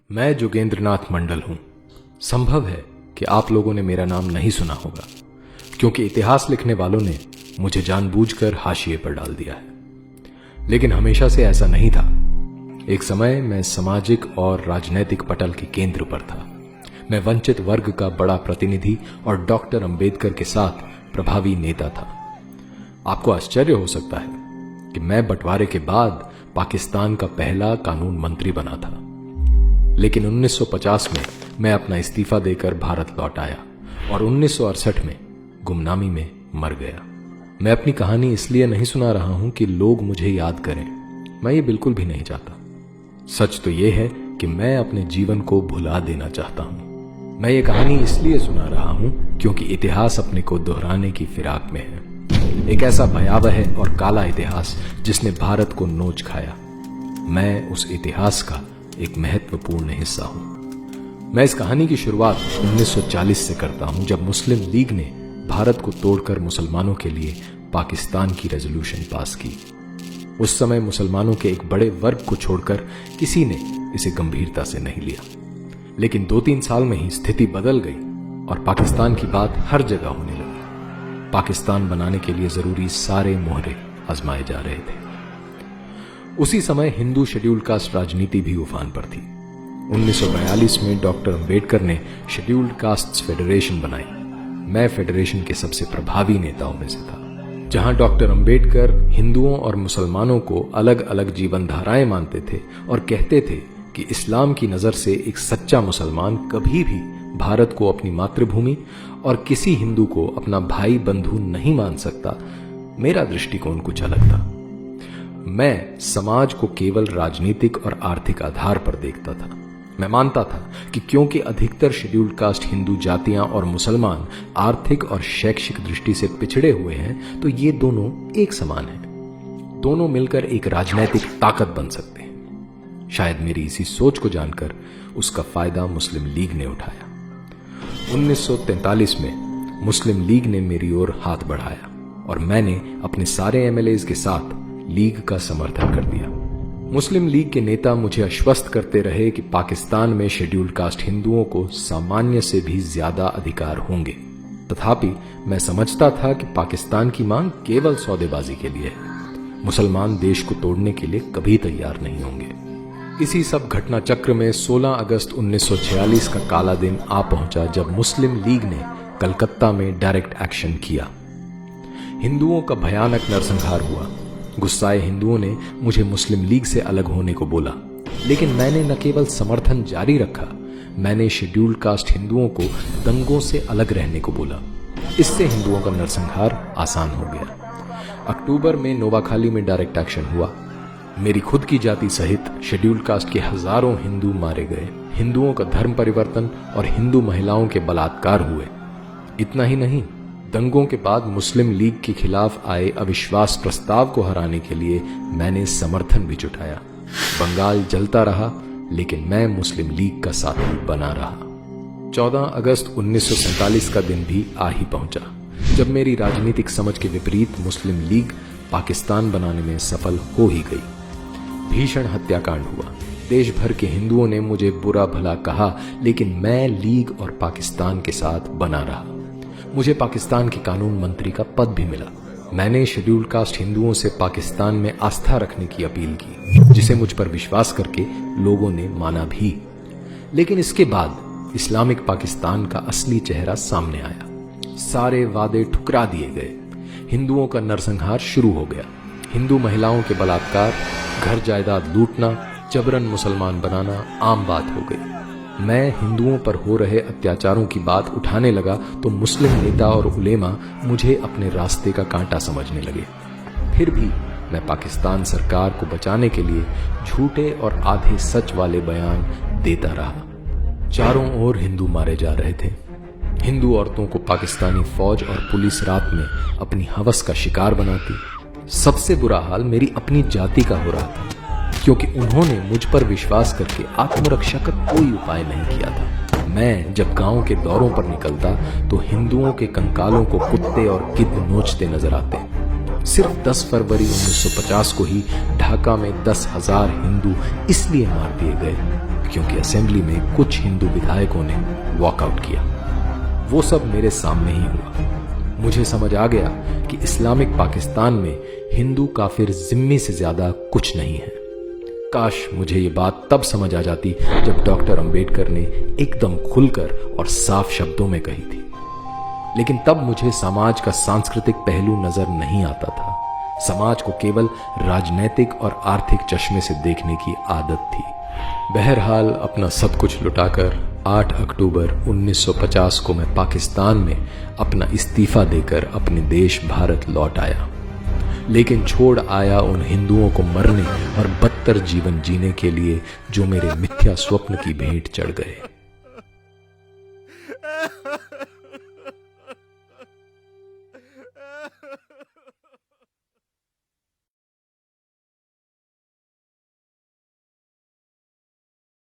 मैं जोगेंद्रनाथ मंडल हूं। संभव है कि आप लोगों ने मेरा नाम नहीं सुना होगा, क्योंकि इतिहास लिखने वालों ने मुझे जानबूझकर हाशिए पर डाल दिया है। लेकिन हमेशा से ऐसा नहीं था। एक समय मैं सामाजिक और राजनैतिक पटल के केंद्र पर था। मैं वंचित वर्ग का बड़ा प्रतिनिधि और डॉक्टर अंबेडकर के साथ प्रभावी नेता था। आपको आश्चर्य हो सकता है कि मैं बंटवारे के बाद पाकिस्तान का पहला कानून मंत्री बना था, लेकिन 1950 में मैं अपना इस्तीफा देकर भारत लौट आया और 1968 में गुमनामी में मर गया। मैं अपनी कहानी इसलिए नहीं सुना रहा हूं कि लोग मुझे याद करें। मैं ये बिल्कुल भी नहीं चाहता। सच तो ये है कि मैं अपने जीवन को भुला देना चाहता हूं। मैं ये कहानी इसलिए सुना रहा हूं क्योंकि इतिहास अपने को दोहराने की फिराक में है। एक ऐसा भयावह और काला इतिहास जिसने भारत को नोच खाया। मैं उस इतिहास का एक महत्वपूर्ण हिस्सा हूं। मैं इस कहानी की शुरुआत 1940 से करता हूं, जब मुस्लिम लीग ने भारत को तोड़कर मुसलमानों के लिए पाकिस्तान की रेजोल्यूशन पास की। उस समय मुसलमानों के एक बड़े वर्ग को छोड़कर किसी ने इसे गंभीरता से नहीं लिया। लेकिन 2-3 साल में ही स्थिति बदल गई और पाकिस्तान की बात हर जगह होने लगी। पाकिस्तान बनाने के लिए जरूरी सारे मोहरे आजमाए जा रहे थे। उसी समय हिंदू शेड्यूल्ड कास्ट राजनीति भी उफान पर थी। 1942 में डॉक्टर अंबेडकर ने शेड्यूल्ड कास्ट्स फेडरेशन बनाई। मैं फेडरेशन के सबसे प्रभावी नेताओं में से था। जहां डॉक्टर अंबेडकर हिंदुओं और मुसलमानों को अलग अलग जीवन धाराएं मानते थे और कहते थे कि इस्लाम की नजर से एक सच्चा मुसलमान कभी भी भारत को अपनी मातृभूमि और किसी हिंदू को अपना भाई बंधु नहीं मान सकता, मेरा दृष्टिकोण कुछ अलग था। मैं समाज को केवल राजनीतिक और आर्थिक आधार पर देखता था। मैं मानता था कि क्योंकि अधिकतर शेड्यूल्ड कास्ट हिंदू जातियां और मुसलमान आर्थिक और शैक्षिक दृष्टि से पिछड़े हुए हैं, तो ये दोनों एक समान हैं। दोनों मिलकर एक राजनीतिक ताकत बन सकते हैं। शायद मेरी इसी सोच को जानकर उसका फायदा मुस्लिम लीग ने उठाया। 1943 में मुस्लिम लीग ने मेरी ओर हाथ बढ़ाया और मैंने अपने सारे एमएलएज के साथ लीग का समर्थन कर दिया। मुस्लिम लीग के नेता मुझे आश्वस्त करते रहे कि पाकिस्तान में शेड्यूल्ड कास्ट हिंदुओं को सामान्य से भी ज्यादा अधिकार होंगे। तथापि मैं समझता था कि पाकिस्तान की मांग केवल सौदेबाजी के लिए है। मुसलमान देश को तोड़ने के लिए कभी तैयार नहीं होंगे। इसी सब घटना चक्र में 16 अगस्त 1946 का काला दिन आ पहुंचा, जब मुस्लिम लीग ने कलकत्ता में डायरेक्ट एक्शन किया। हिंदुओं का भयानक नरसंहार हुआ। गुस्साए हिंदुओं ने मुझे मुस्लिम लीग से अलग होने को बोला, लेकिन मैंने न केवल समर्थन जारी रखा, मैंने शेड्यूल्ड कास्ट हिंदुओं को दंगों से अलग रहने को बोला। इससे हिंदुओं का नरसंहार आसान हो गया। अक्टूबर में नोवाखाली में डायरेक्ट एक्शन हुआ। मेरी खुद की जाति सहित शेड्यूल्ड कास्ट के हजारों हिंदू मारे गए। हिंदुओं का धर्म परिवर्तन और हिंदू महिलाओं के बलात्कार हुए। इतना ही नहीं, दंगों के बाद मुस्लिम लीग के खिलाफ आए अविश्वास प्रस्ताव को हराने के लिए मैंने समर्थन भी जुटाया। बंगाल जलता रहा, लेकिन मैं मुस्लिम लीग का साथी बना रहा। 14 अगस्त 1947 का दिन भी आ ही पहुंचा, जब मेरी राजनीतिक समझ के विपरीत मुस्लिम लीग पाकिस्तान बनाने में सफल हो ही गई। भीषण हत्याकांड हुआ। देश भर के हिंदुओं ने मुझे बुरा भला कहा, लेकिन मैं लीग और पाकिस्तान के साथ बना रहा। मुझे पाकिस्तान के कानून मंत्री का पद भी मिला। मैंने शेड्यूल्ड कास्ट हिंदुओं से पाकिस्तान में आस्था रखने की अपील की, जिसे मुझ पर विश्वास करके लोगों ने माना भी। लेकिन इसके बाद इस्लामिक पाकिस्तान का असली चेहरा सामने आया। सारे वादे ठुकरा दिए गए। हिंदुओं का नरसंहार शुरू हो गया। हिंदू महिलाओं के बलात्कार, घर जायदाद लूटना, जबरन मुसलमान बनाना आम बात हो गई। मैं हिंदुओं पर हो रहे अत्याचारों की बात उठाने लगा तो मुस्लिम नेता और उलेमा मुझे अपने रास्ते का कांटा समझने लगे। फिर भी मैं पाकिस्तान सरकार को बचाने के लिए झूठे और आधे सच वाले बयान देता रहा। चारों ओर हिंदू मारे जा रहे थे। हिंदू औरतों को पाकिस्तानी फौज और पुलिस रात में अपनी हवस का शिकार बनाती। सबसे बुरा हाल मेरी अपनी जाति का हो रहा था, क्योंकि उन्होंने मुझ पर विश्वास करके आत्मरक्षा का कोई उपाय नहीं किया था। मैं जब गांव के दौरों पर निकलता तो हिंदुओं के कंकालों को कुत्ते और गिद्ध नोचते नजर आते। सिर्फ 10 फरवरी 1950 को ही ढाका में 10,000 हिंदू इसलिए मार दिए गए क्योंकि असेंबली में कुछ हिंदू विधायकों ने वॉकआउट किया। वो सब मेरे सामने ही हुआ। मुझे समझ आ गया कि इस्लामिक पाकिस्तान में हिंदू काफिर जिम्मी से ज्यादा कुछ नहीं है। काश मुझे ये बात तब समझ आ जाती जब डॉक्टर अंबेडकर ने एकदम खुलकर और साफ शब्दों में कही थी। लेकिन तब मुझे समाज का सांस्कृतिक पहलू नजर नहीं आता था। समाज को केवल राजनैतिक और आर्थिक चश्मे से देखने की आदत थी। बहरहाल अपना सब कुछ लुटाकर 8 अक्टूबर 1950 को मैं पाकिस्तान में अपना इस्तीफा देकर अपने देश भारत लौट आया। लेकिन छोड़ आया उन हिंदुओं को मरने और बदतर जीवन जीने के लिए जो मेरे मिथ्या स्वप्न की भेंट चढ़ गए।